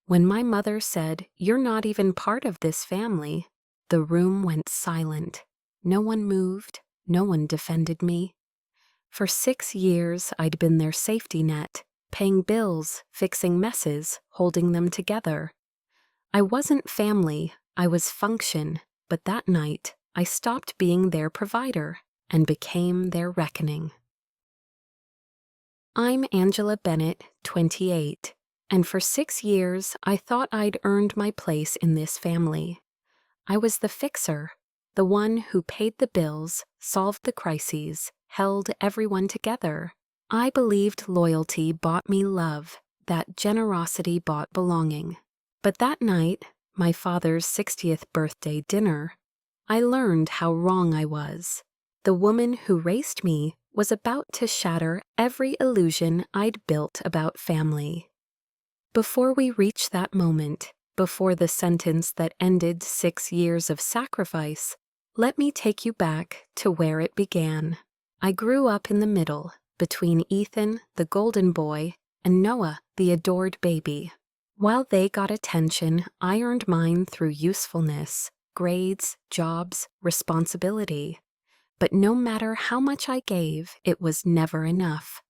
When my mother said, "You're not even part of this family," the room went silent. No one moved, no one defended me. For 6 years, I'd been their safety net, paying bills, fixing messes, holding them together. I wasn't family, I was function, but that night, I stopped being their provider and became their reckoning. I'm Angela Bennett, 28, and for 6 years, I thought I'd earned my place in this family. I was the fixer, the one who paid the bills, solved the crises, held everyone together. I believed loyalty bought me love, that generosity bought belonging. But that night, my father's 60th birthday dinner, I learned how wrong I was. The woman who raised me was about to shatter every illusion I'd built about family. Before we reach that moment, before the sentence that ended 6 years of sacrifice, let me take you back to where it began. I grew up in the middle, between Ethan, the golden boy, and Noah, the adored baby. While they got attention, I earned mine through usefulness, grades, jobs, responsibility. But no matter how much I gave, it was never enough.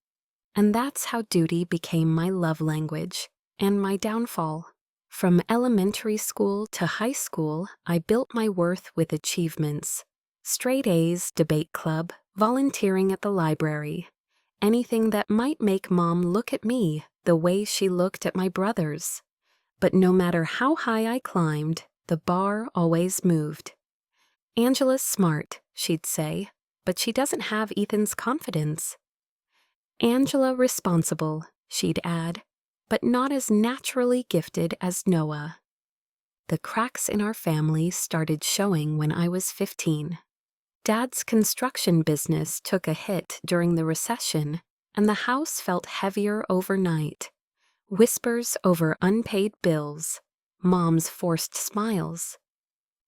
And that's how duty became my love language and my downfall. From elementary school to high school, I built my worth with achievements. Straight A's, debate club, volunteering at the library. Anything that might make Mom look at me the way she looked at my brothers. But no matter how high I climbed, the bar always moved. "Angela's smart," she'd say, "but she doesn't have Ethan's confidence." "Angela responsible," she'd add, "but not as naturally gifted as Noah." The cracks in our family started showing when I was 15. Dad's construction business took a hit during the recession, and the house felt heavier overnight. Whispers over unpaid bills, Mom's forced smiles.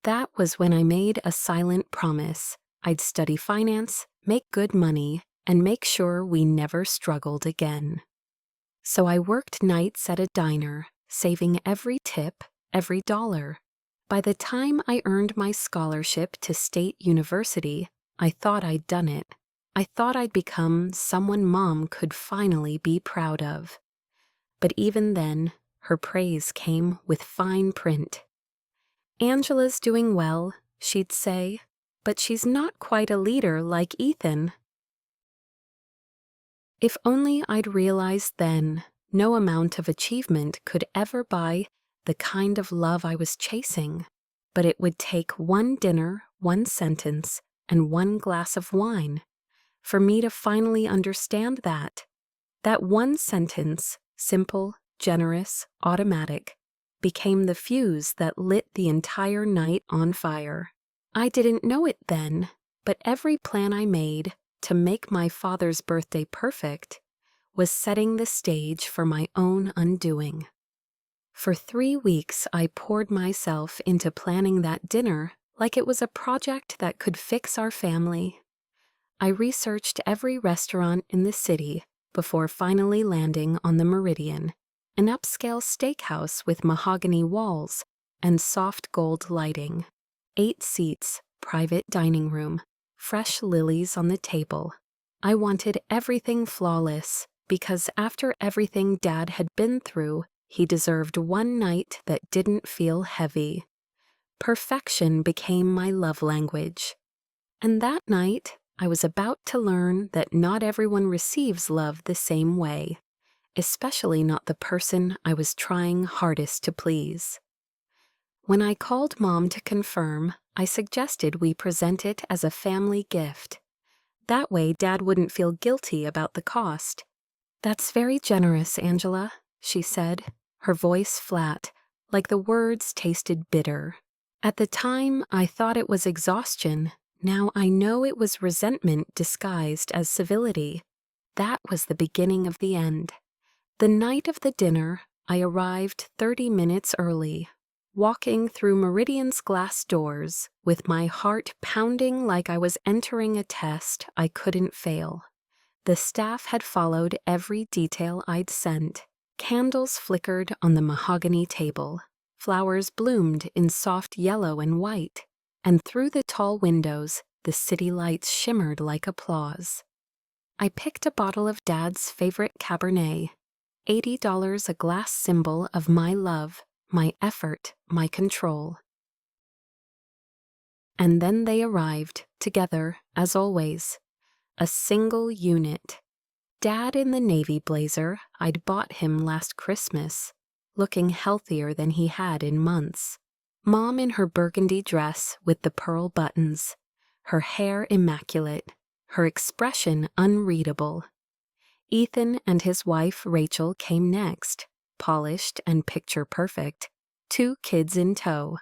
That was when I made a silent promise. I'd study finance, make good money, and make sure we never struggled again. So I worked nights at a diner, saving every tip, every dollar. By the time I earned my scholarship to State University, I thought I'd done it. I thought I'd become someone Mom could finally be proud of. But even then, her praise came with fine print. "Angela's doing well," she'd say, "but she's not quite a leader like Ethan." If only I'd realized then, no amount of achievement could ever buy the kind of love I was chasing. But it would take one dinner, one sentence, and one glass of wine for me to finally understand that. That one sentence, simple, generous, automatic, became the fuse that lit the entire night on fire. I didn't know it then, but every plan I made to make my father's birthday perfect was setting the stage for my own undoing. For 3 weeks, I poured myself into planning that dinner like it was a project that could fix our family. I researched every restaurant in the city before finally landing on the Meridian, an upscale steakhouse with mahogany walls and soft gold lighting. 8 seats, private dining room, fresh lilies on the table. I wanted everything flawless because after everything Dad had been through, he deserved one night that didn't feel heavy. Perfection became my love language. And that night, I was about to learn that not everyone receives love the same way, especially not the person I was trying hardest to please. When I called Mom to confirm, I suggested we present it as a family gift. That way Dad wouldn't feel guilty about the cost. "That's very generous, Angela," she said, her voice flat, like the words tasted bitter. At the time, I thought it was exhaustion. Now I know it was resentment disguised as civility. That was the beginning of the end. The night of the dinner, I arrived 30 minutes early, walking through Meridian's glass doors with my heart pounding like I was entering a test I couldn't fail. The staff had followed every detail I'd sent. Candles flickered on the mahogany table. Flowers bloomed in soft yellow and white, and through the tall windows, the city lights shimmered like applause. I picked a bottle of Dad's favorite Cabernet, $80 a glass, symbol of my love, my effort, my control. And then they arrived, together, as always. A single unit. Dad in the navy blazer I'd bought him last Christmas, looking healthier than he had in months. Mom in her burgundy dress with the pearl buttons, her hair immaculate, her expression unreadable. Ethan and his wife Rachel came next, polished and picture perfect, 2 kids in tow.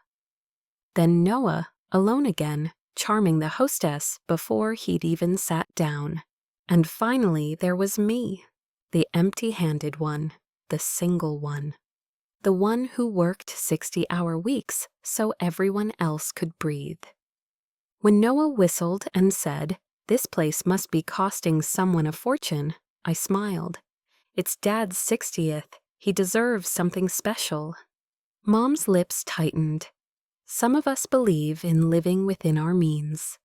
Then Noah, alone again, charming the hostess before he'd even sat down. And finally there was me, the empty-handed one, the single one. The one who worked 60-hour weeks so everyone else could breathe. When Noah whistled and said, "This place must be costing someone a fortune," I smiled. It's Dad's 60th. He deserves something special. Mom's lips tightened. Some of us believe in living within our means.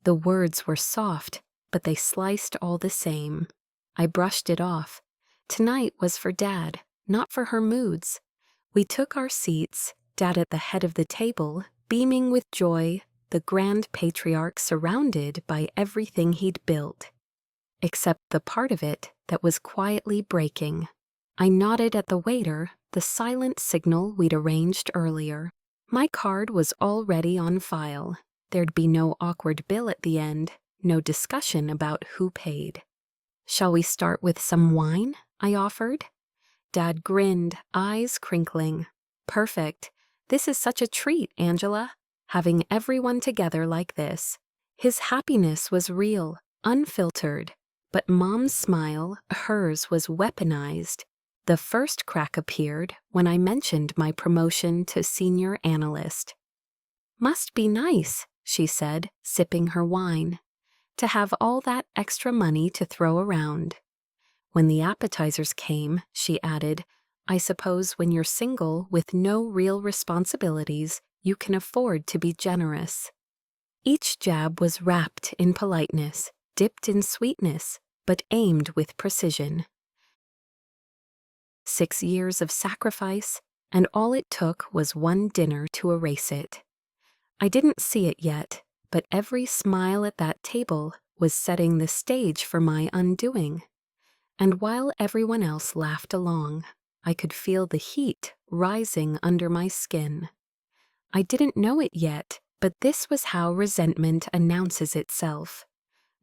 The words were soft, but they sliced all the same. I brushed it off. Tonight was for Dad, not for her moods. We took our seats, Dad at the head of the table, beaming with joy, the grand patriarch surrounded by everything he'd built. Except the part of it that was quietly breaking. I nodded at the waiter, the silent signal we'd arranged earlier. My card was already on file. There'd be no awkward bill at the end, no discussion about who paid. "Shall we start with some wine?" I offered. Dad grinned, eyes crinkling. "Perfect. This is such a treat, Angela. Having everyone together like this." His happiness was real, unfiltered. But Mom's smile, hers was weaponized. The first crack appeared when I mentioned my promotion to senior analyst. "Must be nice," she said, sipping her wine, "to have all that extra money to throw around." When the appetizers came, she added, "I suppose when you're single with no real responsibilities, you can afford to be generous." Each jab was wrapped in politeness, dipped in sweetness, but aimed with precision. 6 years of sacrifice, and all it took was one dinner to erase it. I didn't see it yet, but every smile at that table was setting the stage for my undoing. And while everyone else laughed along, I could feel the heat rising under my skin. I didn't know it yet, but this was how resentment announces itself.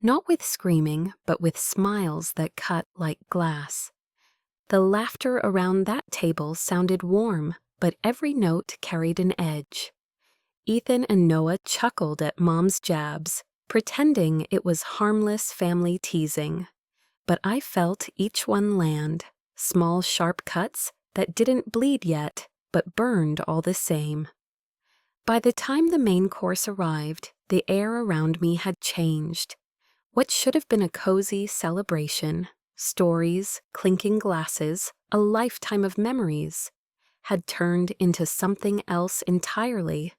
Not with screaming, but with smiles that cut like glass. The laughter around that table sounded warm, but every note carried an edge. Ethan and Noah chuckled at Mom's jabs, pretending it was harmless family teasing. But I felt each one land, small sharp cuts that didn't bleed yet, but burned all the same. By the time the main course arrived, the air around me had changed. What should have been a cozy celebration, stories, clinking glasses, a lifetime of memories, had turned into something else entirely.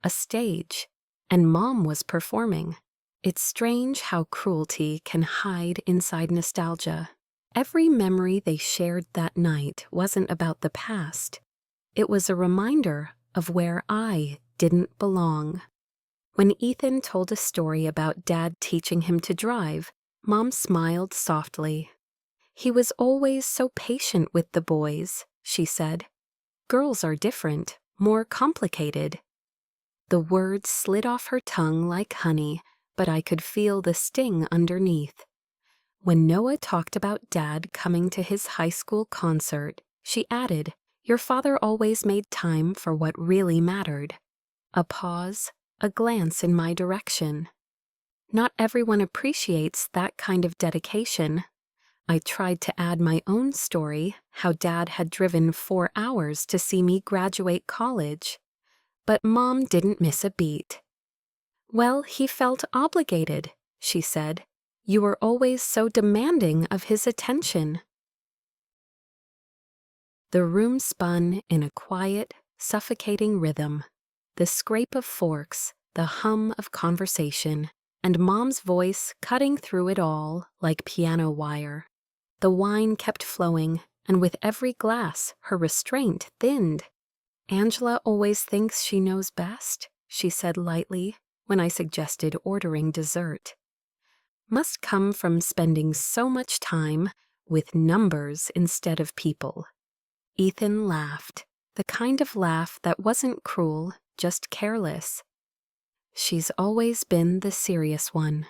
A stage, and Mom was performing. It's strange how cruelty can hide inside nostalgia. Every memory they shared that night wasn't about the past. It was a reminder of where I didn't belong. When Ethan told a story about Dad teaching him to drive, Mom smiled softly. "He was always so patient with the boys," she said. "Girls are different, more complicated." The words slid off her tongue like honey, but I could feel the sting underneath. When Noah talked about Dad coming to his high school concert, she added, "Your father always made time for what really mattered." A pause, a glance in my direction. Not everyone appreciates that kind of dedication. I tried to add my own story, how Dad had driven 4 hours to see me graduate college. But Mom didn't miss a beat. "Well, he felt obligated," she said. "You were always so demanding of his attention." The room spun in a quiet, suffocating rhythm. The scrape of forks, the hum of conversation, and Mom's voice cutting through it all like piano wire. The wine kept flowing, and with every glass, her restraint thinned. "Angela always thinks she knows best," she said lightly when I suggested ordering dessert. "Must come from spending so much time with numbers instead of people." Ethan laughed, the kind of laugh that wasn't cruel, just careless. "She's always been the serious one.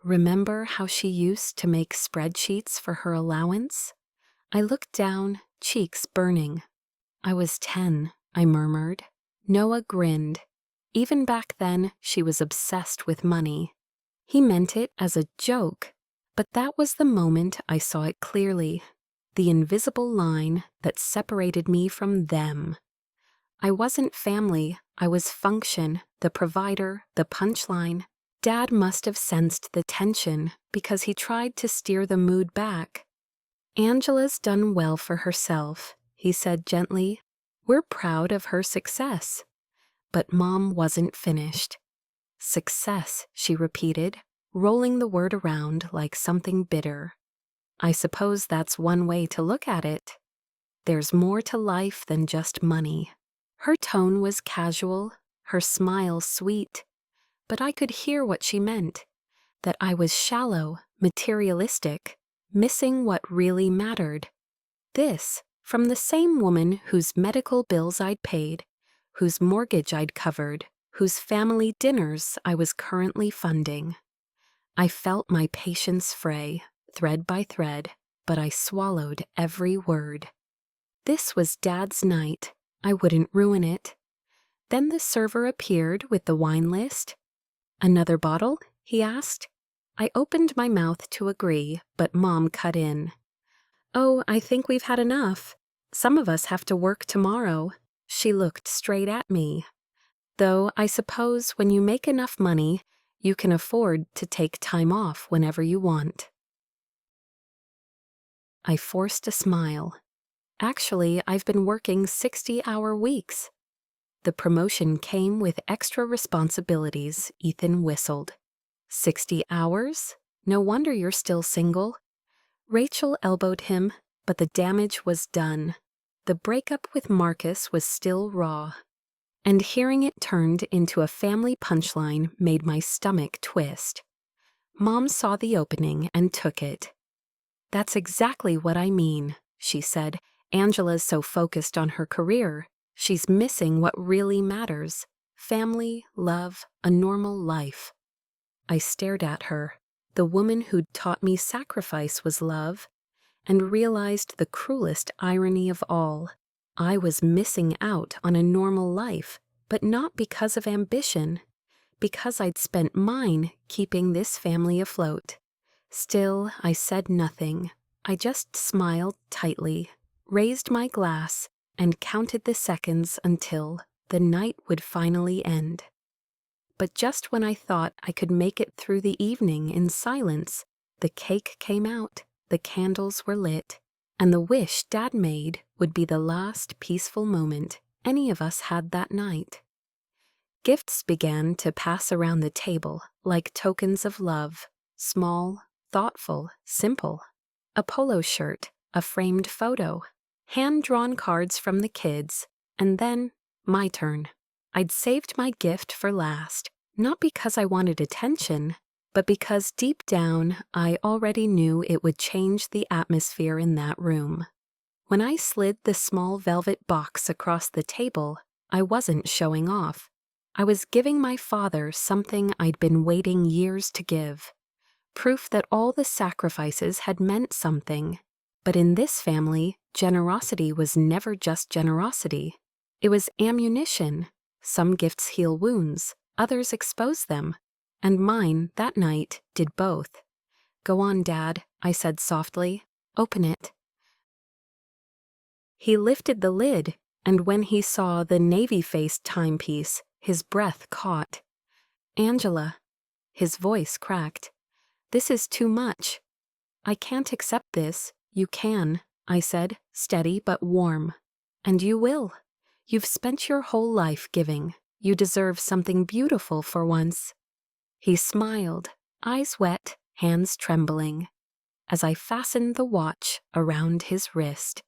Remember how she used to make spreadsheets for her allowance?" I looked down, cheeks burning. "I was 10, I murmured. Noah grinned. Even back then, she was obsessed with money. He meant it as a joke, but that was the moment I saw it clearly. The invisible line that separated me from them. I wasn't family, I was function, the provider, the punchline. Dad must have sensed the tension because he tried to steer the mood back. "Angela's done well for herself," he said gently. "We're proud of her success." But Mom wasn't finished. "Success," she repeated, rolling the word around like something bitter. "I suppose that's one way to look at it. There's more to life than just money." Her tone was casual, her smile sweet, but I could hear what she meant, that I was shallow, materialistic, missing what really mattered. This, from the same woman whose medical bills I'd paid, whose mortgage I'd covered, whose family dinners I was currently funding. I felt my patience fray, thread by thread, but I swallowed every word. This was Dad's night. I wouldn't ruin it. Then the server appeared with the wine list. "Another bottle?" he asked. I opened my mouth to agree, but Mom cut in. "Oh, I think we've had enough. Some of us have to work tomorrow." She looked straight at me. "Though I suppose when you make enough money, you can afford to take time off whenever you want." I forced a smile. "Actually, I've been working 60-hour weeks." "The promotion came with extra responsibilities," Ethan whistled. 60 hours? No wonder you're still single." Rachel elbowed him, but the damage was done. The breakup with Marcus was still raw. And hearing it turned into a family punchline made my stomach twist. Mom saw the opening and took it. "That's exactly what I mean," she said. "Angela's so focused on her career. She's missing what really matters. Family, love, a normal life." I stared at her, the woman who'd taught me sacrifice was love, and realized the cruelest irony of all. I was missing out on a normal life, but not because of ambition, because I'd spent mine keeping this family afloat. Still, I said nothing. I just smiled tightly, raised my glass, and counted the seconds until the night would finally end. But just when I thought I could make it through the evening in silence, the cake came out, the candles were lit, and the wish Dad made would be the last peaceful moment any of us had that night. Gifts began to pass around the table like tokens of love, small, thoughtful, simple. A polo shirt, a framed photo, hand-drawn cards from the kids, and then my turn. I'd saved my gift for last, not because I wanted attention, but because deep down I already knew it would change the atmosphere in that room. When I slid the small velvet box across the table, I wasn't showing off. I was giving my father something I'd been waiting years to give. Proof that all the sacrifices had meant something. But in this family, generosity was never just generosity. It was ammunition. Some gifts heal wounds, others expose them. And mine, that night, did both. "Go on, Dad," I said softly. "Open it." He lifted the lid, and when he saw the navy-faced timepiece, his breath caught. "Angela." His voice cracked. "This is too much." "I can't accept this. You can." I said, steady but warm. And you will. You've spent your whole life giving. You deserve something beautiful for once. He smiled, eyes wet, hands trembling. As I fastened the watch around his wrist,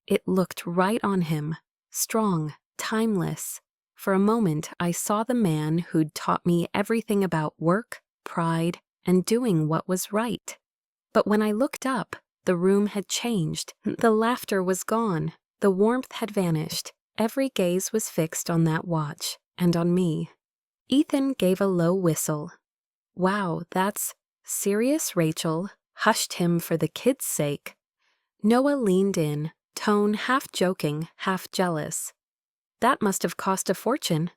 it looked right on him, strong, timeless. For a moment, I saw the man who'd taught me everything about work, pride, and doing what was right. But when I looked up, the room had changed. The laughter was gone. The warmth had vanished. Every gaze was fixed on that watch, and on me. Ethan gave a low whistle. Wow, that's serious, Rachel. Hushed him for the kids' sake. Noah leaned in, tone half joking, half jealous. That must have cost a fortune.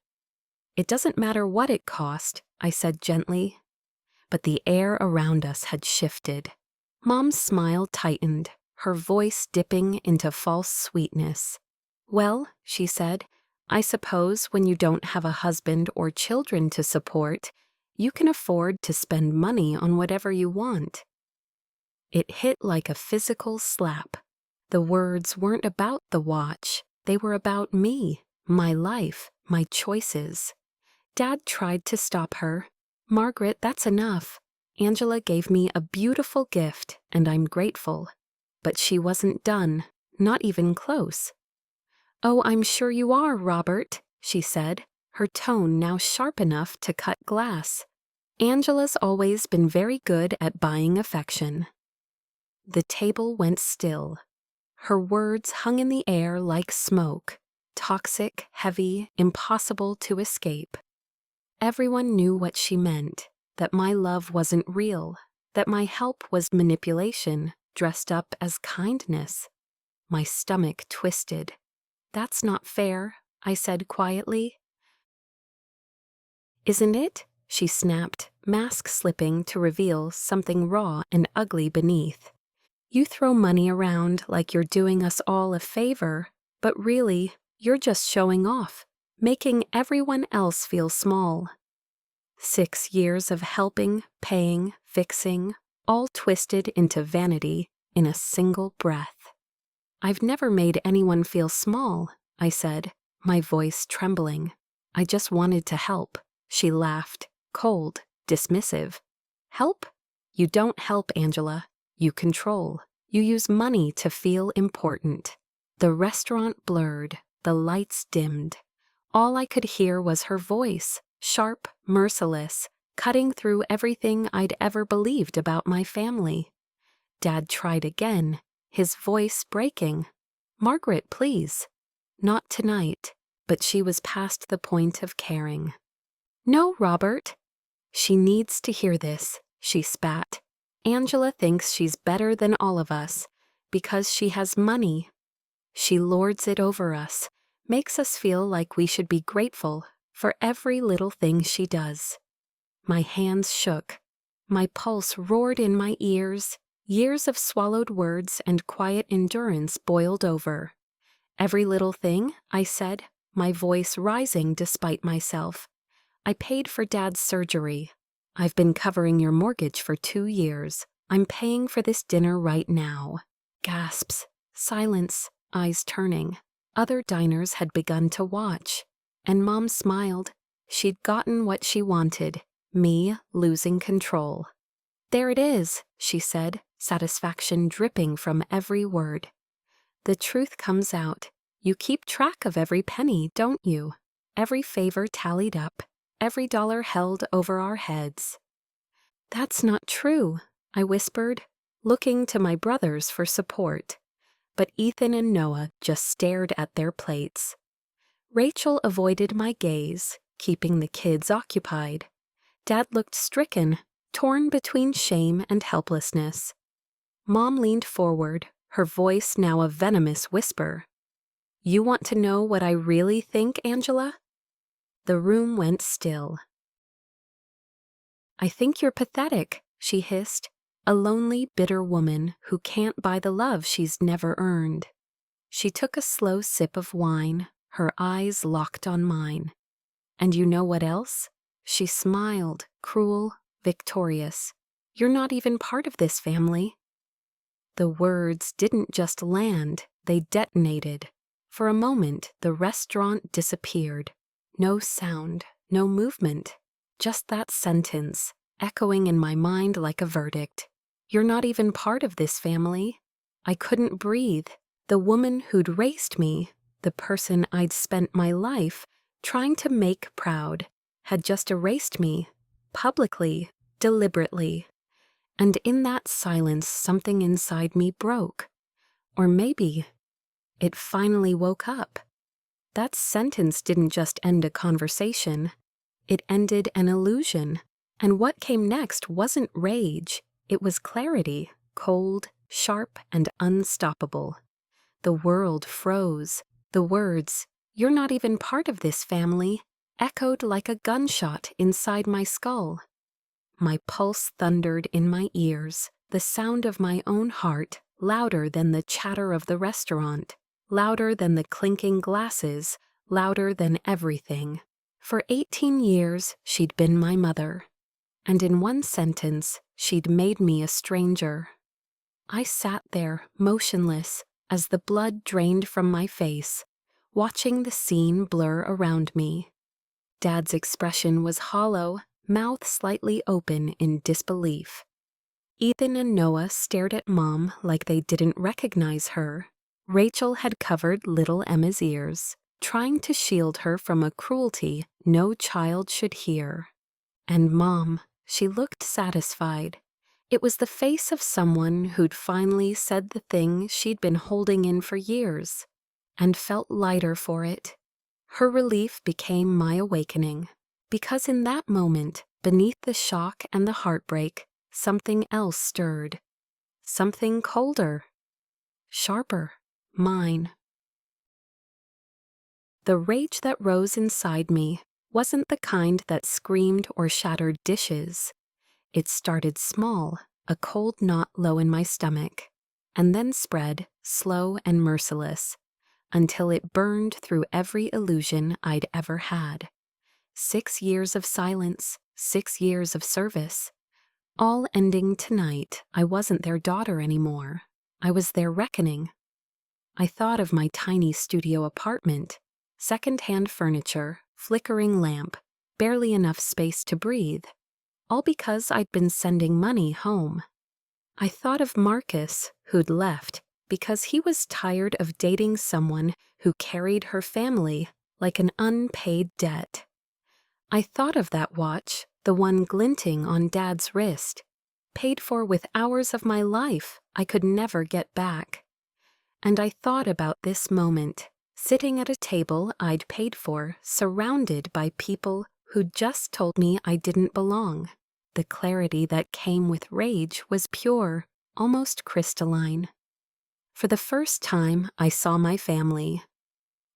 It doesn't matter what it cost, I said gently. But the air around us had shifted. Mom's smile tightened, her voice dipping into false sweetness. Well, she said, I suppose when you don't have a husband or children to support, you can afford to spend money on whatever you want. It hit like a physical slap. The words weren't about the watch. They were about me, my life, my choices. Dad tried to stop her. Margaret, that's enough. Angela gave me a beautiful gift, and I'm grateful. But she wasn't done, not even close. Oh, I'm sure you are, Robert, she said, her tone now sharp enough to cut glass. Angela's always been very good at buying affection. The table went still. Her words hung in the air like smoke, toxic, heavy, impossible to escape. Everyone knew what she meant, that my love wasn't real, that my help was manipulation dressed up as kindness. My stomach twisted. That's not fair, I said quietly. Isn't it? She snapped, mask slipping to reveal something raw and ugly beneath. You throw money around like you're doing us all a favor, but really, you're just showing off, making everyone else feel small. 6 years of helping, paying, fixing, all twisted into vanity in a single breath. I've never made anyone feel small, I said, my voice trembling. I just wanted to help. She laughed, cold, dismissive. Help? You don't help, Angela. You control. You use money to feel important. The restaurant blurred, the lights dimmed. All I could hear was her voice, sharp, merciless, cutting through everything I'd ever believed about my family. Dad tried again, his voice breaking. Margaret, please. Not tonight, but she was past the point of caring. No, Robert. She needs to hear this, she spat. Angela thinks she's better than all of us because she has money. She lords it over us, makes us feel like we should be grateful for every little thing she does. My hands shook. My pulse roared in my ears. Years of swallowed words and quiet endurance boiled over. Every little thing, I said, my voice rising despite myself. I paid for Dad's surgery. I've been covering your mortgage for 2 years. I'm paying for this dinner right now. Gasps, silence, eyes turning. Other diners had begun to watch. And Mom smiled. She'd gotten what she wanted, me losing control. There it is, she said, satisfaction dripping from every word. The truth comes out. You keep track of every penny, don't you? Every favor tallied up. Every dollar held over our heads. That's not true, I whispered, looking to my brothers for support. But Ethan and Noah just stared at their plates. Rachel avoided my gaze, keeping the kids occupied. Dad looked stricken, torn between shame and helplessness. Mom leaned forward, her voice now a venomous whisper. You want to know what I really think, Angela? The room went still. I think you're pathetic, she hissed, a lonely, bitter woman who can't buy the love she's never earned. She took a slow sip of wine, her eyes locked on mine. And you know what else? She smiled, cruel, victorious. You're not even part of this family. The words didn't just land, they detonated. For a moment, the restaurant disappeared. No sound, no movement, just that sentence, echoing in my mind like a verdict. You're not even part of this family. I couldn't breathe. The woman who'd raised me, the person I'd spent my life trying to make proud, had just erased me, publicly, deliberately. And in that silence, something inside me broke. Or maybe it finally woke up. That sentence didn't just end a conversation. It ended an illusion. And what came next wasn't rage. It was clarity, cold, sharp, and unstoppable. The world froze. The words, "You're not even part of this family," echoed like a gunshot inside my skull. My pulse thundered in my ears, the sound of my own heart, louder than the chatter of the restaurant, louder than the clinking glasses, louder than everything. For 18 years, she'd been my mother. And in one sentence, she'd made me a stranger. I sat there, motionless, as the blood drained from my face, watching the scene blur around me. Dad's expression was hollow, mouth slightly open in disbelief. Ethan and Noah stared at Mom like they didn't recognize her. Rachel had covered little Emma's ears, trying to shield her from a cruelty no child should hear. And Mom, she looked satisfied. It was the face of someone who'd finally said the thing she'd been holding in for years, and felt lighter for it. Her relief became my awakening, because in that moment, beneath the shock and the heartbreak, something else stirred. Something colder, sharper, mine. The rage that rose inside me wasn't the kind that screamed or shattered dishes. It started small, a cold knot low in my stomach, and then spread, slow and merciless, until it burned through every illusion I'd ever had. 6 years of silence, 6 years of service, all ending tonight. I wasn't their daughter anymore. I was their reckoning. I thought of my tiny studio apartment, second-hand furniture, flickering lamp, barely enough space to breathe, all because I'd been sending money home. I thought of Marcus, who'd left, because he was tired of dating someone who carried her family like an unpaid debt. I thought of that watch, the one glinting on Dad's wrist, paid for with hours of my life I could never get back. And I thought about this moment, sitting at a table I'd paid for, surrounded by people who'd just told me I didn't belong. The clarity that came with rage was pure, almost crystalline. For the first time, I saw my family.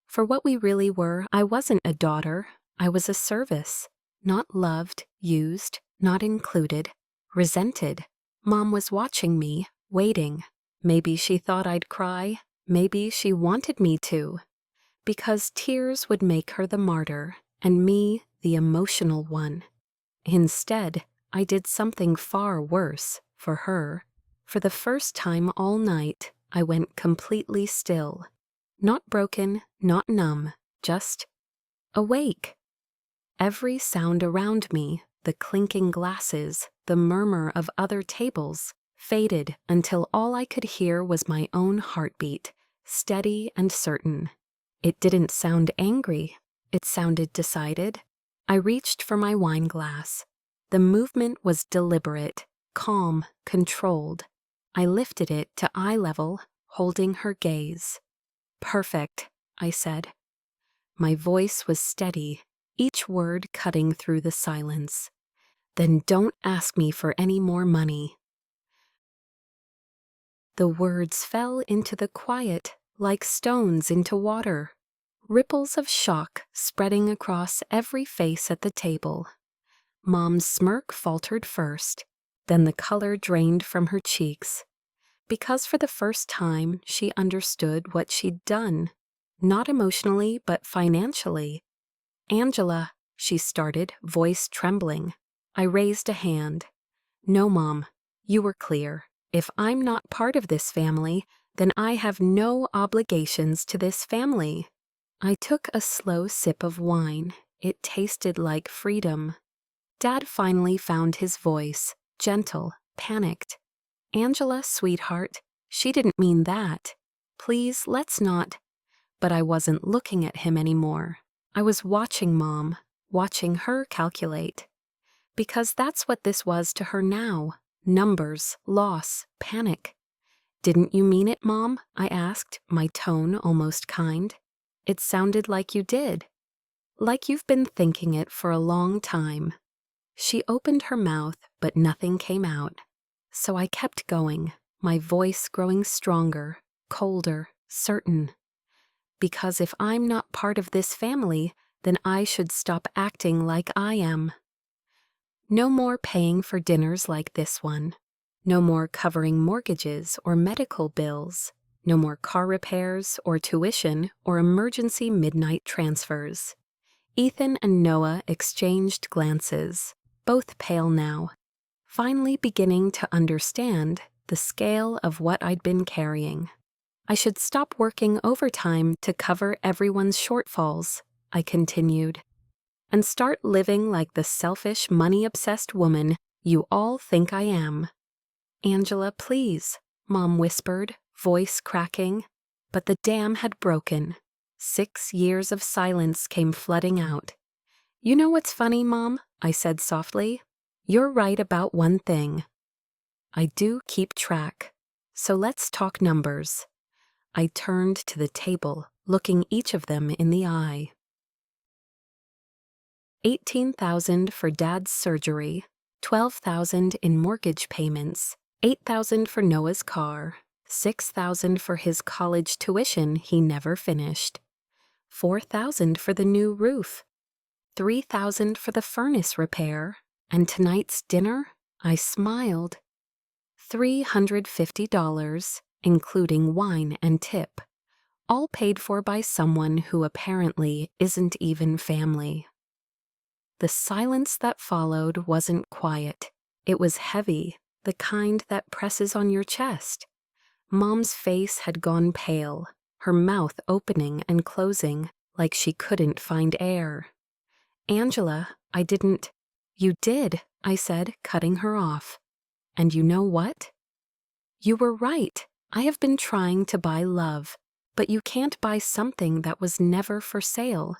For what we really were, I wasn't a daughter. I was a service. Not loved, used, not included, resented. Mom was watching me, waiting. Maybe she thought I'd cry. Maybe she wanted me to. Because tears would make her the martyr, and me the emotional one. Instead, I did something far worse for her. For the first time all night, I went completely still. Not broken, not numb, just awake. Every sound around me, the clinking glasses, the murmur of other tables, faded until all I could hear was my own heartbeat, steady and certain. It didn't sound angry. It sounded decided. I reached for my wine glass. The movement was deliberate, calm, controlled. I lifted it to eye level, holding her gaze. "Perfect," I said. My voice was steady, each word cutting through the silence. "Then don't ask me for any more money." The words fell into the quiet like stones into water, ripples of shock spreading across every face at the table. Mom's smirk faltered first, then the color drained from her cheeks. Because for the first time, she understood what she'd done. Not emotionally, but financially. "Angela," she started, voice trembling. I raised a hand. "No, Mom. You were clear. If I'm not part of this family, then I have no obligations to this family. I took a slow sip of wine. It tasted like freedom. Dad finally found his voice, gentle, panicked. Angela, sweetheart, she didn't mean that. Please, let's not. But I wasn't looking at him anymore. I was watching Mom, watching her calculate. Because that's what this was to her now. Numbers, loss, panic. Didn't you mean it, Mom? I asked, my tone almost kind. It sounded like you did. Like you've been thinking it for a long time. She opened her mouth, but nothing came out. So I kept going, my voice growing stronger, colder, certain. Because if I'm not part of this family, then I should stop acting like I am. No more paying for dinners like this one. No more covering mortgages or medical bills. No more car repairs or tuition or emergency midnight transfers. Ethan and Noah exchanged glances, both pale now, finally beginning to understand the scale of what I'd been carrying. I should stop working overtime to cover everyone's shortfalls, I continued, and start living like the selfish, money-obsessed woman you all think I am. Angela, please, Mom whispered, voice cracking. But the dam had broken. 6 years of silence came flooding out. You know what's funny, Mom? I said softly. You're right about one thing. I do keep track. So let's talk numbers. I turned to the table, looking each of them in the eye. $18,000 for Dad's surgery, $12,000 in mortgage payments, $8,000 for Noah's car, $6,000 for his college tuition he never finished, $4,000 for the new roof, $3,000 for the furnace repair, and tonight's dinner, I smiled. $350, including wine and tip, all paid for by someone who apparently isn't even family. The silence that followed wasn't quiet. It was heavy, the kind that presses on your chest. Mom's face had gone pale, her mouth opening and closing like she couldn't find air. Angela, I didn't. You did, I said, cutting her off. And you know what? You were right. I have been trying to buy love, but you can't buy something that was never for sale.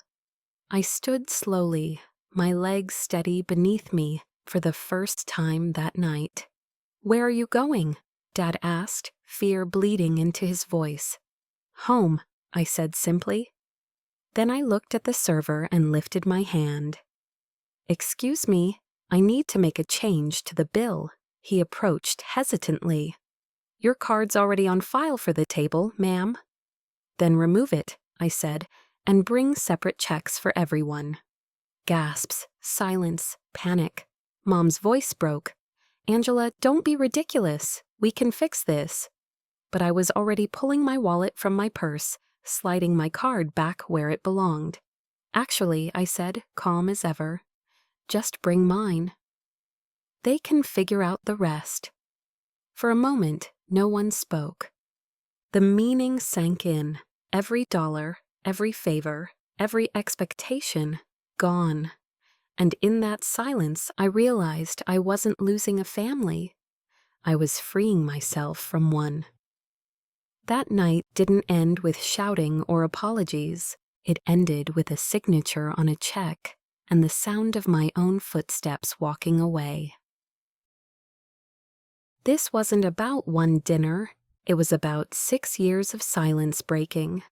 I stood slowly, my legs steady beneath me for the first time that night. Where are you going? Dad asked, fear bleeding into his voice. Home, I said simply. Then I looked at the server and lifted my hand. Excuse me, I need to make a change to the bill. He approached hesitantly. Your card's already on file for the table, ma'am. Then remove it, I said, and bring separate checks for everyone. Gasps, silence, panic. Mom's voice broke. Angela, don't be ridiculous. We can fix this. But I was already pulling my wallet from my purse, sliding my card back where it belonged. Actually, I said, calm as ever, just bring mine. They can figure out the rest. For a moment, no one spoke. The meaning sank in. Every dollar, every favor, every expectation, gone. And in that silence, I realized I wasn't losing a family. I was freeing myself from one. That night didn't end with shouting or apologies. It ended with a signature on a check and the sound of my own footsteps walking away. This wasn't about one dinner. It was about 6 years of silence breaking,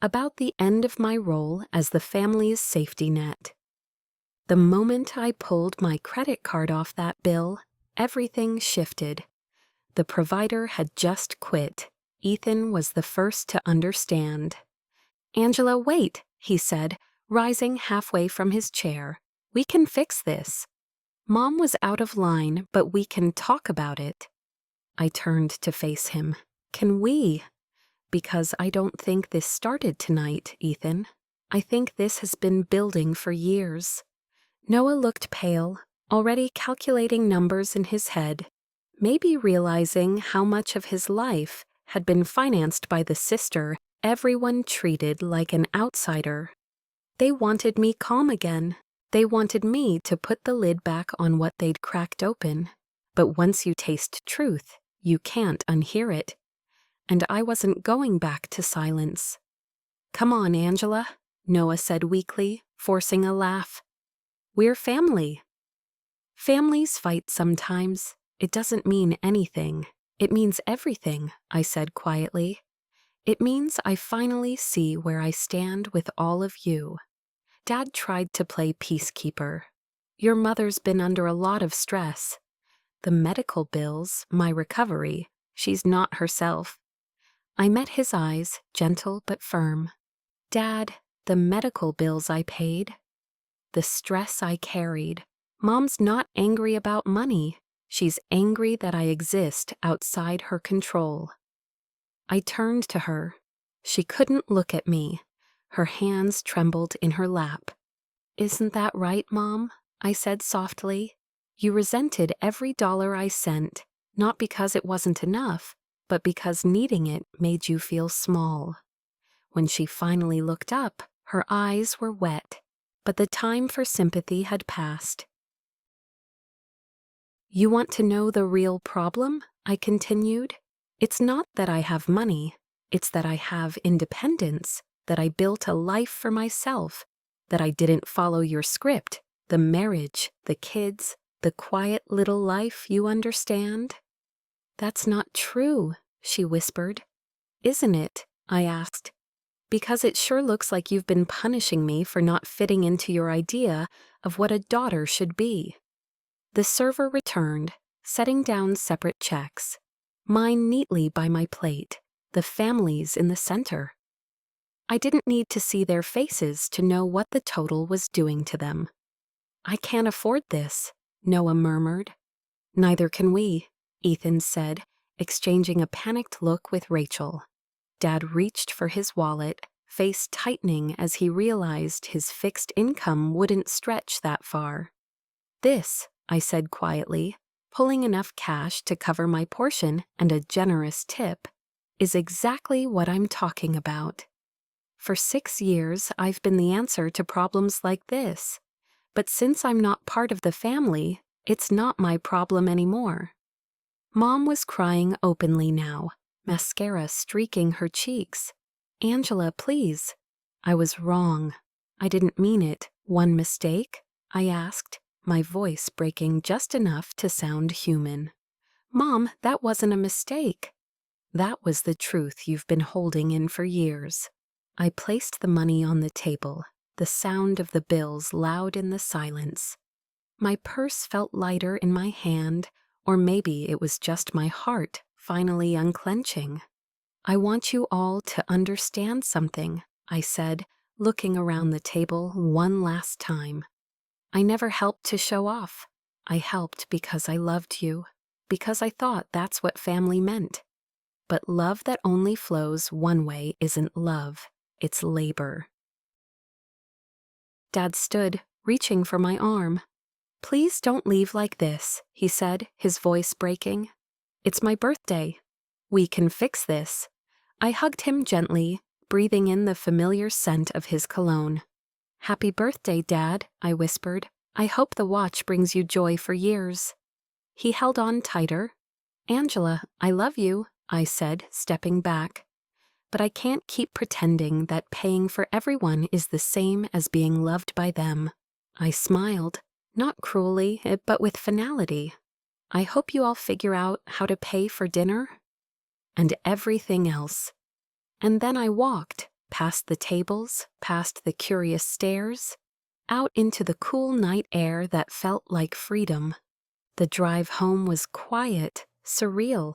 about the end of my role as the family's safety net. The moment I pulled my credit card off that bill, everything shifted. The provider had just quit. Ethan was the first to understand. Angela, wait, he said, rising halfway from his chair. We can fix this. Mom was out of line, but we can talk about it. I turned to face him. Can we? Because I don't think this started tonight, Ethan. I think this has been building for years. Noah looked pale, already calculating numbers in his head. maybe realizing how much of his life had been financed by the sister everyone treated like an outsider. They wanted me calm again. They wanted me to put the lid back on what they'd cracked open. But once you taste truth, you can't unhear it. And I wasn't going back to silence. "Come on, Angela," Noah said weakly, forcing a laugh. "We're family." Families fight sometimes. It doesn't mean anything. It means everything, I said quietly. It means I finally see where I stand with all of you. Dad tried to play peacekeeper. Your mother's been under a lot of stress. The medical bills, my recovery, she's not herself. I met his eyes, gentle but firm. Dad, the medical bills I paid, the stress I carried. Mom's not angry about money. She's angry that I exist outside her control. I turned to her. She couldn't look at me. Her hands trembled in her lap. "Isn't that right, Mom?" I said softly. "You resented every dollar I sent, not because it wasn't enough, but because needing it made you feel small." When she finally looked up, her eyes were wet, but the time for sympathy had passed. "You want to know the real problem?" I continued. "It's not that I have money. It's that I have independence, that I built a life for myself, that I didn't follow your script, the marriage, the kids, the quiet little life, you understand?" "That's not true," she whispered. "Isn't it?" I asked. "Because it sure looks like you've been punishing me for not fitting into your idea of what a daughter should be." The server returned, setting down separate checks, mine neatly by my plate, the family's in the center. I didn't need to see their faces to know what the total was doing to them. "I can't afford this," Noah murmured. "Neither can we," Ethan said, exchanging a panicked look with Rachel. Dad reached for his wallet, face tightening as he realized his fixed income wouldn't stretch that far. "This," I said quietly, pulling enough cash to cover my portion and a generous tip, "is exactly what I'm talking about. For 6 years, I've been the answer to problems like this. But since I'm not part of the family, it's not my problem anymore." Mom was crying openly now, mascara streaking her cheeks. "Angela, please." I was wrong. I didn't mean it. "One mistake?" I asked, my voice breaking just enough to sound human. "Mom, that wasn't a mistake. That was the truth you've been holding in for years." I placed the money on the table, the sound of the bills loud in the silence. My purse felt lighter in my hand, or maybe it was just my heart finally unclenching. "I want you all to understand something," I said, looking around the table one last time. "I never helped to show off. I helped because I loved you, because I thought that's what family meant. But love that only flows one way isn't love, it's labor." Dad stood, reaching for my arm. "Please don't leave like this," he said, his voice breaking. "It's my birthday. We can fix this." I hugged him gently, breathing in the familiar scent of his cologne. "Happy birthday, Dad," I whispered. "I hope the watch brings you joy for years." He held on tighter. "Angela, I love you," I said, stepping back. "But I can't keep pretending that paying for everyone is the same as being loved by them." I smiled, not cruelly, but with finality. "I hope you all figure out how to pay for dinner and everything else." And then I walked, past the tables, past the curious stares, out into the cool night air that felt like freedom. The drive home was quiet, surreal.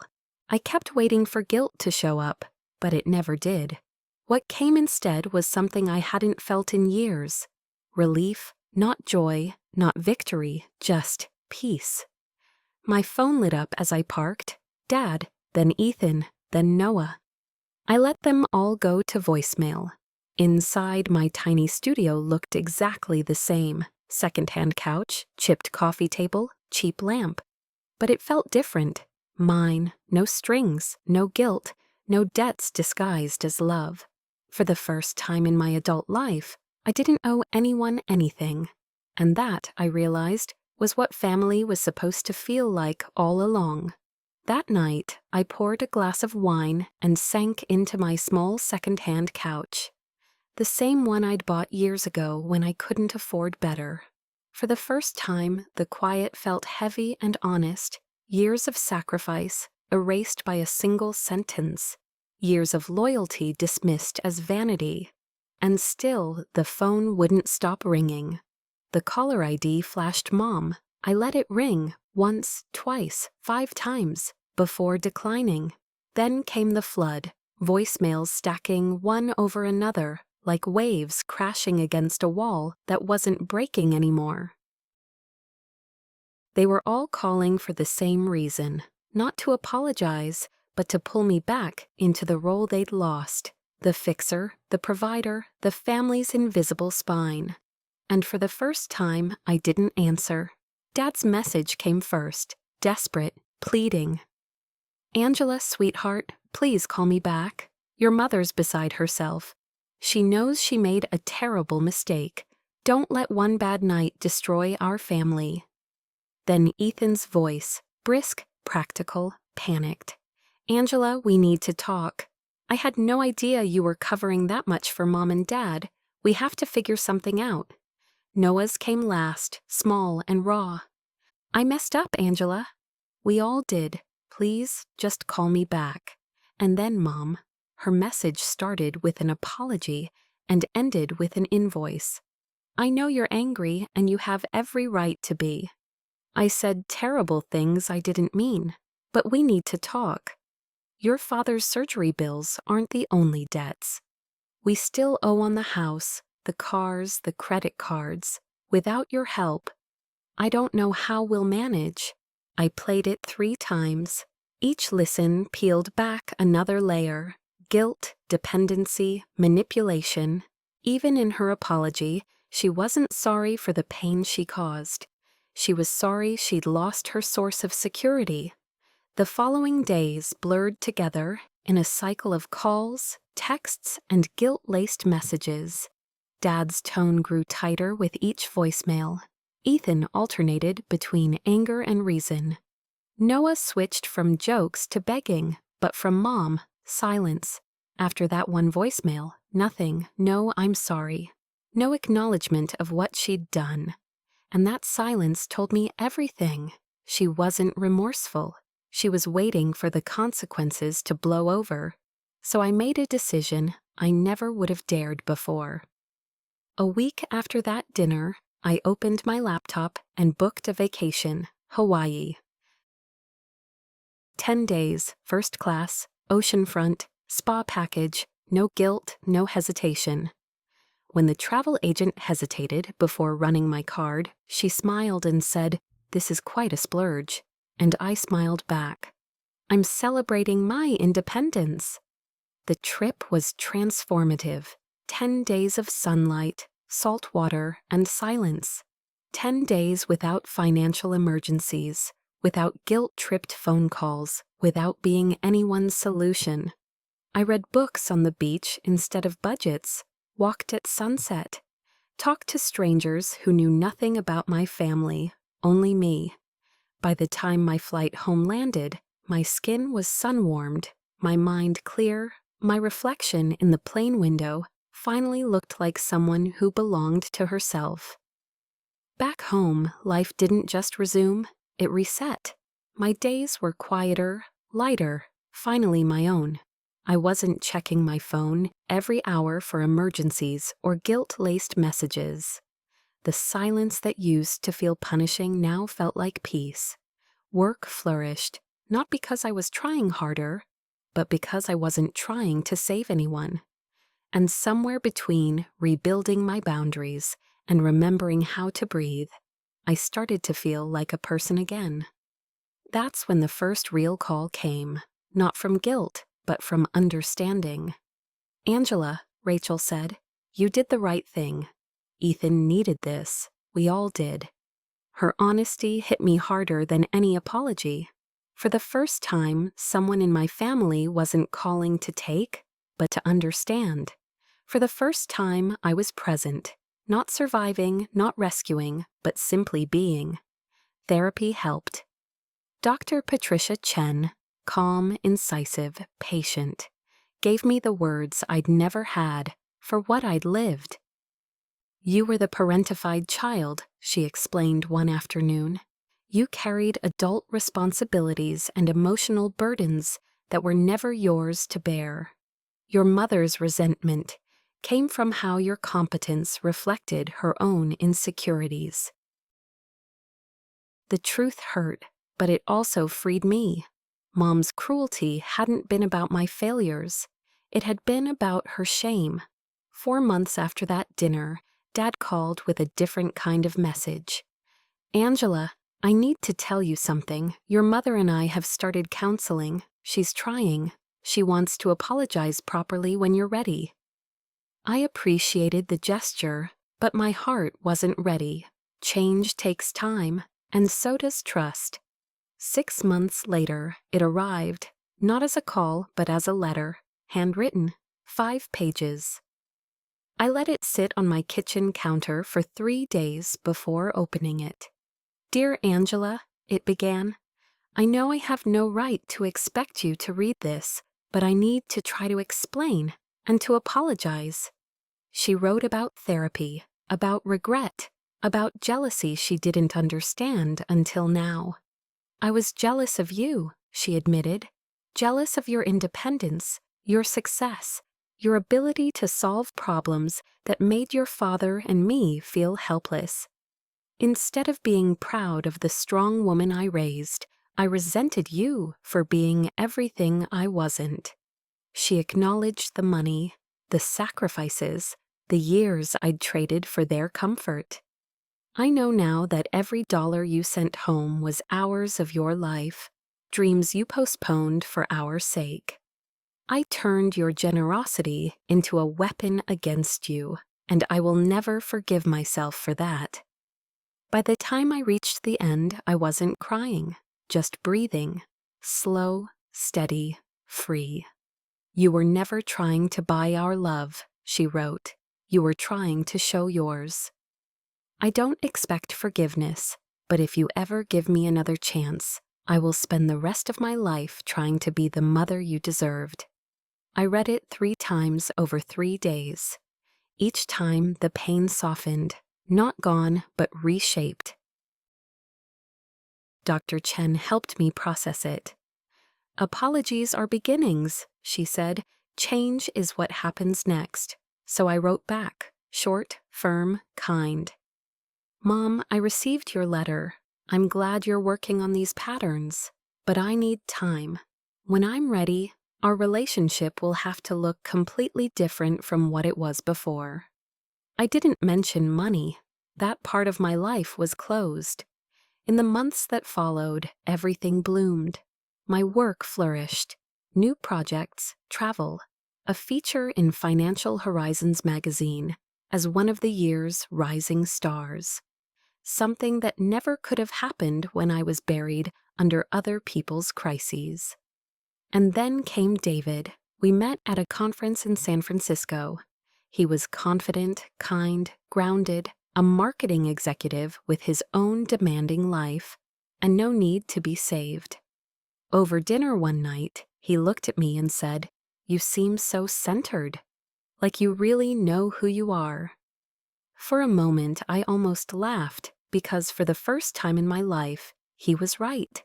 I kept waiting for guilt to show up, but it never did. What came instead was something I hadn't felt in years. Relief, not joy, not victory, just peace. My phone lit up as I parked. Dad, then Ethan, then Noah. I let them all go to voicemail. Inside, my tiny studio looked exactly the same. Second-hand couch, chipped coffee table, cheap lamp. But it felt different. Mine, no strings, no guilt, no debts disguised as love. For the first time in my adult life, I didn't owe anyone anything. And that, I realized, was what family was supposed to feel like all along. That night, I poured a glass of wine and sank into my small second-hand couch. The same one I'd bought years ago when I couldn't afford better. For the first time, the quiet felt heavy and honest. Years of sacrifice, erased by a single sentence. Years of loyalty dismissed as vanity. And still, the phone wouldn't stop ringing. The caller ID flashed Mom. I let it ring, once, twice, 5 times, before declining. Then came the flood, voicemails stacking one over another, like waves crashing against a wall that wasn't breaking anymore. They were all calling for the same reason, not to apologize, but to pull me back into the role they'd lost, the fixer, the provider, the family's invisible spine. And for the first time, I didn't answer. Dad's message came first, desperate, pleading. "Angela, sweetheart, please call me back. Your mother's beside herself. She knows she made a terrible mistake. Don't let one bad night destroy our family." Then Ethan's voice, brisk, practical, panicked. "Angela, we need to talk. I had no idea you were covering that much for Mom and Dad. We have to figure something out." Noah's came last, small and raw. "I messed up, Angela." "We all did. Please, just call me back." And then Mom. Her message started with an apology and ended with an invoice. "I know you're angry and you have every right to be. I said terrible things I didn't mean, but we need to talk. Your father's surgery bills aren't the only debts. We still owe on the house, the cars, the credit cards. Without your help, I don't know how we'll manage." I played it 3 times. Each listen peeled back another layer. Guilt, dependency, manipulation. Even in her apology, she wasn't sorry for the pain she caused. She was sorry she'd lost her source of security. The following days blurred together in a cycle of calls, texts, and guilt-laced messages. Dad's tone grew tighter with each voicemail. Ethan alternated between anger and reason. Noah switched from jokes to begging, but from Mom, silence. After that one voicemail, nothing, no "I'm sorry." No acknowledgement of what she'd done. And that silence told me everything. She wasn't remorseful. She was waiting for the consequences to blow over. So I made a decision I never would have dared before. A week after that dinner, I opened my laptop and booked a vacation, Hawaii. 10 days, first class, oceanfront, spa package, no guilt, no hesitation. When the travel agent hesitated before running my card, she smiled and said, "This is quite a splurge." And I smiled back. "I'm celebrating my independence." The trip was transformative. 10 days of sunlight, salt water, and silence. 10 days without financial emergencies, without guilt-tripped phone calls, without being anyone's solution. I read books on the beach instead of budgets, walked at sunset, talked to strangers who knew nothing about my family, only me. By the time my flight home landed, my skin was sun-warmed, my mind clear, my reflection in the plane window finally looked like someone who belonged to herself. Back home, life didn't just resume, it reset. My days were quieter, lighter, finally my own. I wasn't checking my phone every hour for emergencies or guilt-laced messages. The silence that used to feel punishing now felt like peace. Work flourished, not because I was trying harder, but because I wasn't trying to save anyone. And somewhere between rebuilding my boundaries and remembering how to breathe, I started to feel like a person again. That's when the first real call came, not from guilt, but from understanding. "Angela," Rachel said, "you did the right thing. Ethan needed this. We all did." Her honesty hit me harder than any apology. For the first time, someone in my family wasn't calling to take, but to understand. For the first time, I was present, not surviving, not rescuing, but simply being. Therapy helped. Dr. Patricia Chen, calm, incisive, patient, gave me the words I'd never had for what I'd lived. "You were the parentified child," she explained one afternoon. "You carried adult responsibilities and emotional burdens that were never yours to bear. Your mother's resentment came from how your competence reflected her own insecurities." The truth hurt, but it also freed me. Mom's cruelty hadn't been about my failures. It had been about her shame. 4 months after that dinner, Dad called with a different kind of message. "Angela, I need to tell you something. Your mother and I have started counseling. She's trying. She wants to apologize properly when you're ready." I appreciated the gesture, but my heart wasn't ready. Change takes time, and so does trust. 6 months later, it arrived, not as a call, but as a letter, handwritten, 5 pages. I let it sit on my kitchen counter for 3 days before opening it. "Dear Angela," it began, "I know I have no right to expect you to read this, but I need to try to explain and to apologize." She wrote about therapy, about regret, about jealousy she didn't understand until now. "I was jealous of you," she admitted, "jealous of your independence, your success, your ability to solve problems that made your father and me feel helpless. Instead of being proud of the strong woman I raised, I resented you for being everything I wasn't." She acknowledged the money, the sacrifices, the years I'd traded for their comfort. "I know now that every dollar you sent home was hours of your life, dreams you postponed for our sake. I turned your generosity into a weapon against you, and I will never forgive myself for that." By the time I reached the end, I wasn't crying, just breathing, slow, steady, free. "You were never trying to buy our love," she wrote. "You were trying to show yours. I don't expect forgiveness, but if you ever give me another chance, I will spend the rest of my life trying to be the mother you deserved." I read it 3 times over 3 days. Each time the pain softened, not gone, but reshaped. Dr. Chen helped me process it. "Apologies are beginnings," she said. "Change is what happens next." So I wrote back, short, firm, kind. "Mom, I received your letter. I'm glad you're working on these patterns, but I need time. When I'm ready, our relationship will have to look completely different from what it was before." I didn't mention money. That part of my life was closed. In the months that followed, everything bloomed. My work flourished. New projects, travel, a feature in Financial Horizons magazine as one of the year's rising stars. Something that never could have happened when I was buried under other people's crises. And then came David. We met at a conference in San Francisco. He was confident, kind, grounded, a marketing executive with his own demanding life, and no need to be saved. Over dinner one night, he looked at me and said, "You seem so centered, like you really know who you are." For a moment, I almost laughed, because for the first time in my life, he was right.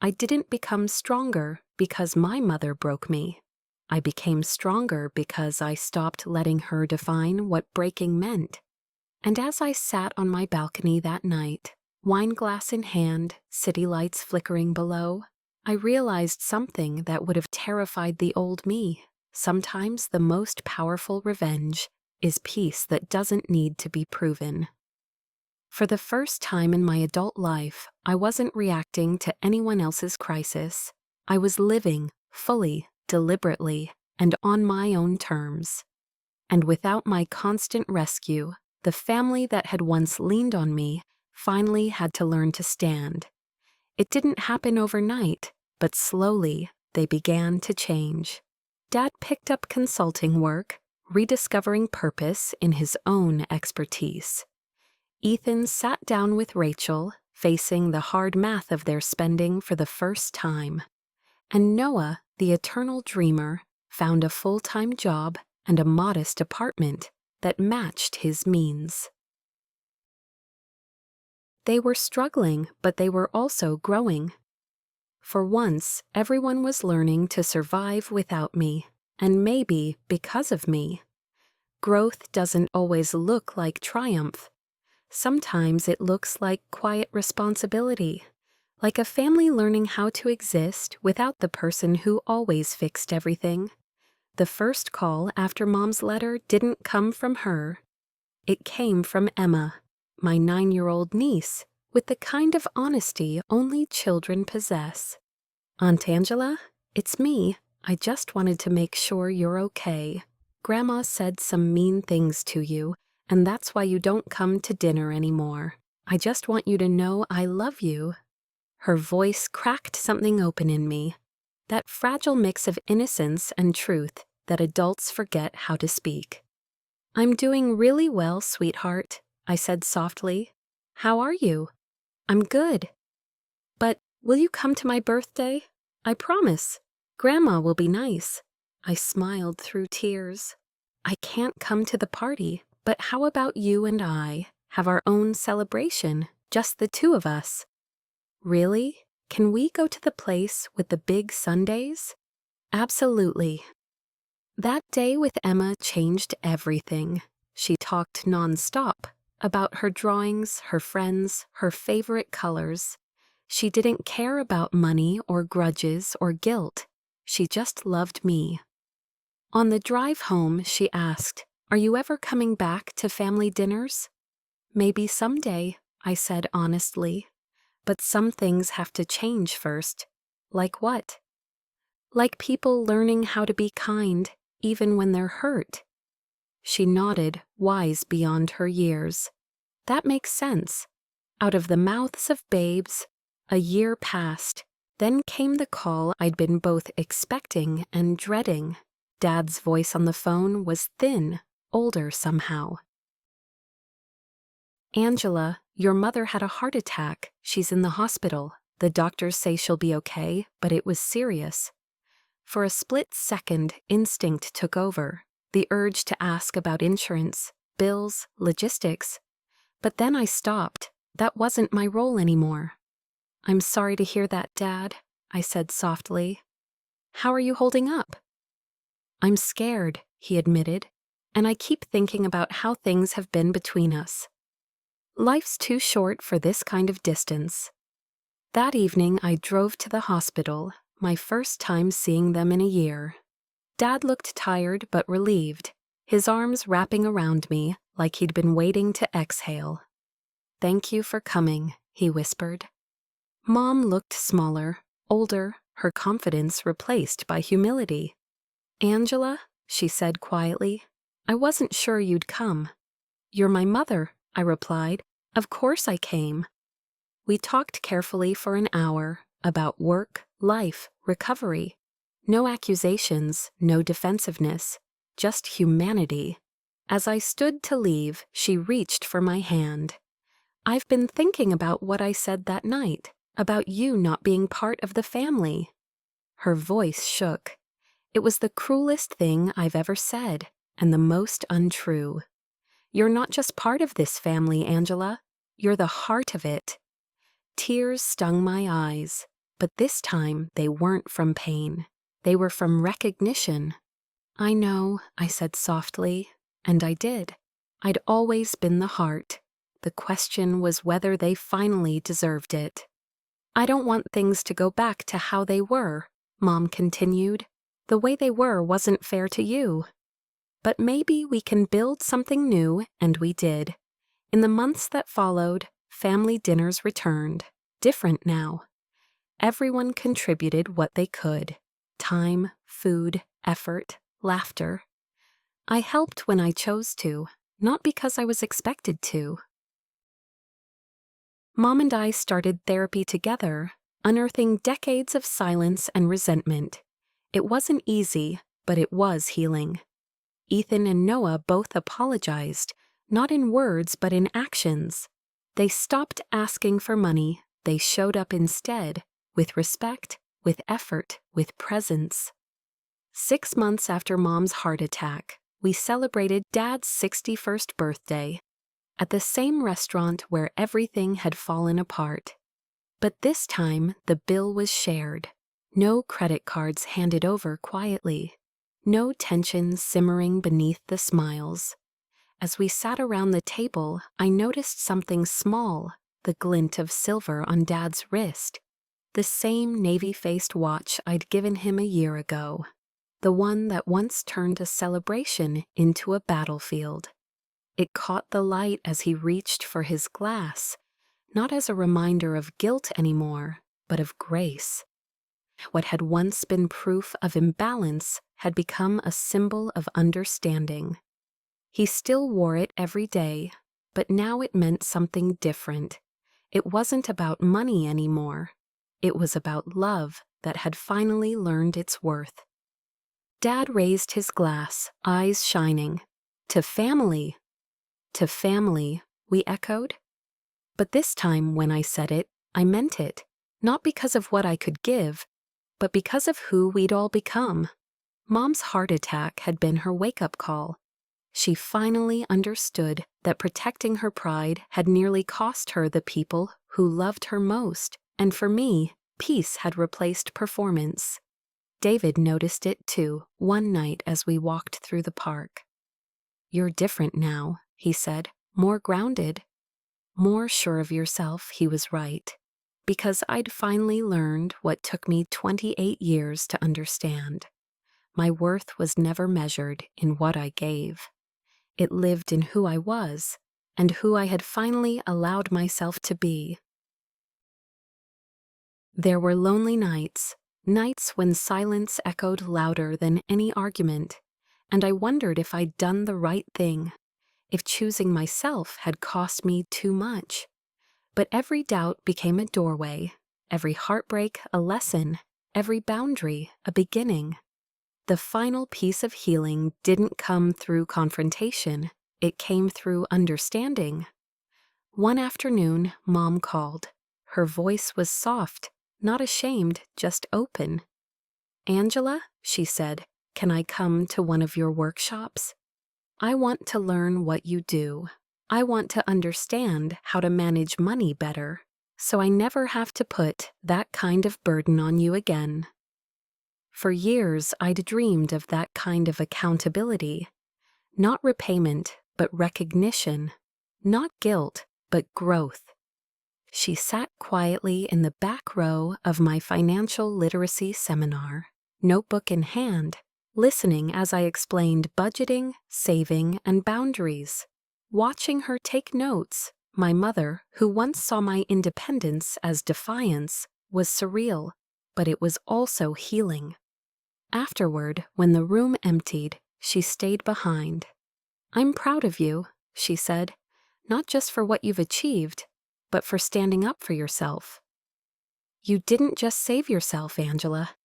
I didn't become stronger because my mother broke me. I became stronger because I stopped letting her define what breaking meant. And as I sat on my balcony that night, wine glass in hand, city lights flickering below, I realized something that would have terrified the old me. Sometimes the most powerful revenge is peace that doesn't need to be proven. For the first time in my adult life, I wasn't reacting to anyone else's crisis. I was living fully, deliberately, and on my own terms. And without my constant rescue, the family that had once leaned on me finally had to learn to stand. It didn't happen overnight, but slowly they began to change. Dad picked up consulting work, rediscovering purpose in his own expertise. Ethan sat down with Rachel, facing the hard math of their spending for the first time. And Noah, the eternal dreamer, found a full-time job and a modest apartment that matched his means. They were struggling, but they were also growing. For once, everyone was learning to survive without me, and maybe because of me. Growth doesn't always look like triumph. Sometimes it looks like quiet responsibility, like a family learning how to exist without the person who always fixed everything. The first call after Mom's letter didn't come from her. It came from Emma, my 9-year-old niece, with the kind of honesty only children possess. "Aunt Angela, it's me. I just wanted to make sure you're okay. Grandma said some mean things to you, and that's why you don't come to dinner anymore. I just want you to know I love you." Her voice cracked something open in me, that fragile mix of innocence and truth that adults forget how to speak. "I'm doing really well, sweetheart," I said softly. "How are you?" "I'm good." "But will you come to my birthday? I promise. Grandma will be nice." I smiled through tears. "I can't come to the party, but how about you and I have our own celebration, just the two of us?" "Really? Can we go to the place with the big sundaes?" "Absolutely." That day with Emma changed everything. She talked nonstop about her drawings, her friends, her favorite colors. She didn't care about money or grudges or guilt. She just loved me. On the drive home, she asked, "Are you ever coming back to family dinners?" "Maybe someday," I said honestly. "But some things have to change first." "Like what?" "Like people learning how to be kind, even when they're hurt." She nodded, wise beyond her years. "That makes sense." Out of the mouths of babes, a year passed. Then came the call I'd been both expecting and dreading. Dad's voice on the phone was thin, older somehow. "Angela, your mother had a heart attack. She's in the hospital. The doctors say she'll be okay, but it was serious." For a split second, instinct took over, the urge to ask about insurance, bills, logistics. But then I stopped. That wasn't my role anymore. "I'm sorry to hear that, Dad," I said softly. "How are you holding up?" "I'm scared," he admitted, "and I keep thinking about how things have been between us. Life's too short for this kind of distance." That evening I drove to the hospital, my first time seeing them in a year. Dad looked tired but relieved, his arms wrapping around me like he'd been waiting to exhale. "Thank you for coming," he whispered. Mom looked smaller, older, her confidence replaced by humility. "Angela," she said quietly, "I wasn't sure you'd come." "You're my mother," I replied. "Of course I came." We talked carefully for an hour about work, life, recovery. No accusations, no defensiveness, just humanity. As I stood to leave, she reached for my hand. "I've been thinking about what I said that night, about you not being part of the family." Her voice shook. It was the cruelest thing I've ever said, and the most untrue. "You're not just part of this family, Angela. You're the heart of it." Tears stung my eyes, but this time they weren't from pain. They were from recognition. "I know," I said softly, and I did. I'd always been the heart. The question was whether they finally deserved it. "I don't want things to go back to how they were," Mom continued. "The way they were wasn't fair to you. But maybe we can build something new," and we did. In the months that followed, family dinners returned, different now. Everyone contributed what they could: time, food, effort, laughter. I helped when I chose to, not because I was expected to. Mom and I started therapy together, unearthing decades of silence and resentment. It wasn't easy, but it was healing. Ethan and Noah both apologized, not in words but in actions. They stopped asking for money, they showed up instead, with respect, with effort, with presence. 6 months after Mom's heart attack, we celebrated Dad's 61st birthday at the same restaurant where everything had fallen apart. But this time, the bill was shared. No credit cards handed over quietly. No tension simmering beneath the smiles. As we sat around the table, I noticed something small, the glint of silver on Dad's wrist. The same navy-faced watch I'd given him a year ago. The one that once turned a celebration into a battlefield. It caught the light as he reached for his glass, not as a reminder of guilt anymore, but of grace. What had once been proof of imbalance had become a symbol of understanding. He still wore it every day, but now it meant something different. It wasn't about money anymore. It was about love that had finally learned its worth. Dad raised his glass, eyes shining. To family. To family, we echoed. But this time when I said it, I meant it, not because of what I could give, but because of who we'd all become. Mom's heart attack had been her wake-up call. She finally understood that protecting her pride had nearly cost her the people who loved her most, and for me, peace had replaced performance. David noticed it too, one night as we walked through the park. "You're different now," he said, "more grounded." More sure of yourself, he was right, because I'd finally learned what took me 28 years to understand. My worth was never measured in what I gave. It lived in who I was, and who I had finally allowed myself to be. There were lonely nights when silence echoed louder than any argument, and I wondered if I'd done the right thing, if choosing myself had cost me too much. But every doubt became a doorway, every heartbreak a lesson, every boundary a beginning. The final piece of healing didn't come through confrontation, it came through understanding. One afternoon, Mom called. Her voice was soft, not ashamed, just open. "Angela," she said, "can I come to one of your workshops? I want to learn what you do. I want to understand how to manage money better, so I never have to put that kind of burden on you again." For years, I'd dreamed of that kind of accountability. Not repayment, but recognition. Not guilt, but growth. She sat quietly in the back row of my financial literacy seminar, notebook in hand, listening as I explained budgeting, saving, and boundaries. Watching her take notes, my mother, who once saw my independence as defiance, was surreal, but it was also healing. Afterward, when the room emptied, she stayed behind. "I'm proud of you," she said, "not just for what you've achieved, but for standing up for yourself. You didn't just save yourself, Angela.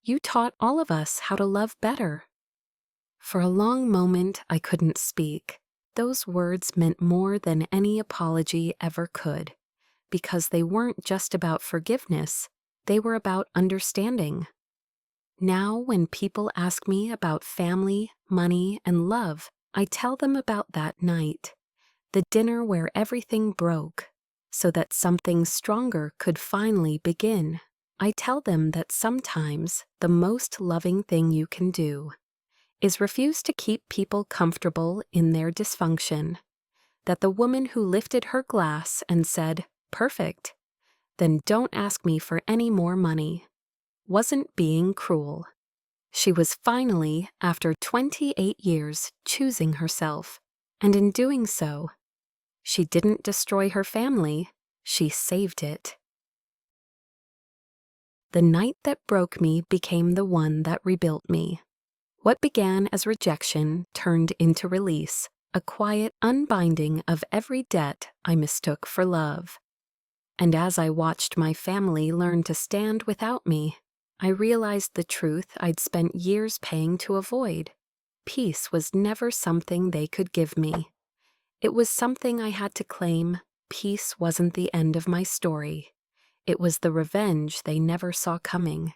You taught all of us how to love better." For a long moment, I couldn't speak. Those words meant more than any apology ever could, because they weren't just about forgiveness, they were about understanding. Now, when people ask me about family, money, and love, I tell them about that night, the dinner where everything broke, so that something stronger could finally begin. I tell them that sometimes the most loving thing you can do is refuse to keep people comfortable in their dysfunction. That the woman who lifted her glass and said, "Perfect, then don't ask me for any more money," wasn't being cruel. She was finally, after 28 years, choosing herself, and in doing so, she didn't destroy her family, she saved it. The night that broke me became the one that rebuilt me. What began as rejection turned into release, a quiet unbinding of every debt I mistook for love. And as I watched my family learn to stand without me, I realized the truth I'd spent years paying to avoid. Peace was never something they could give me. It was something I had to claim. Peace wasn't the end of my story. It was the revenge they never saw coming.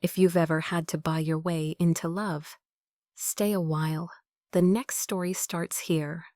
If you've ever had to buy your way into love, stay a while. The next story starts here.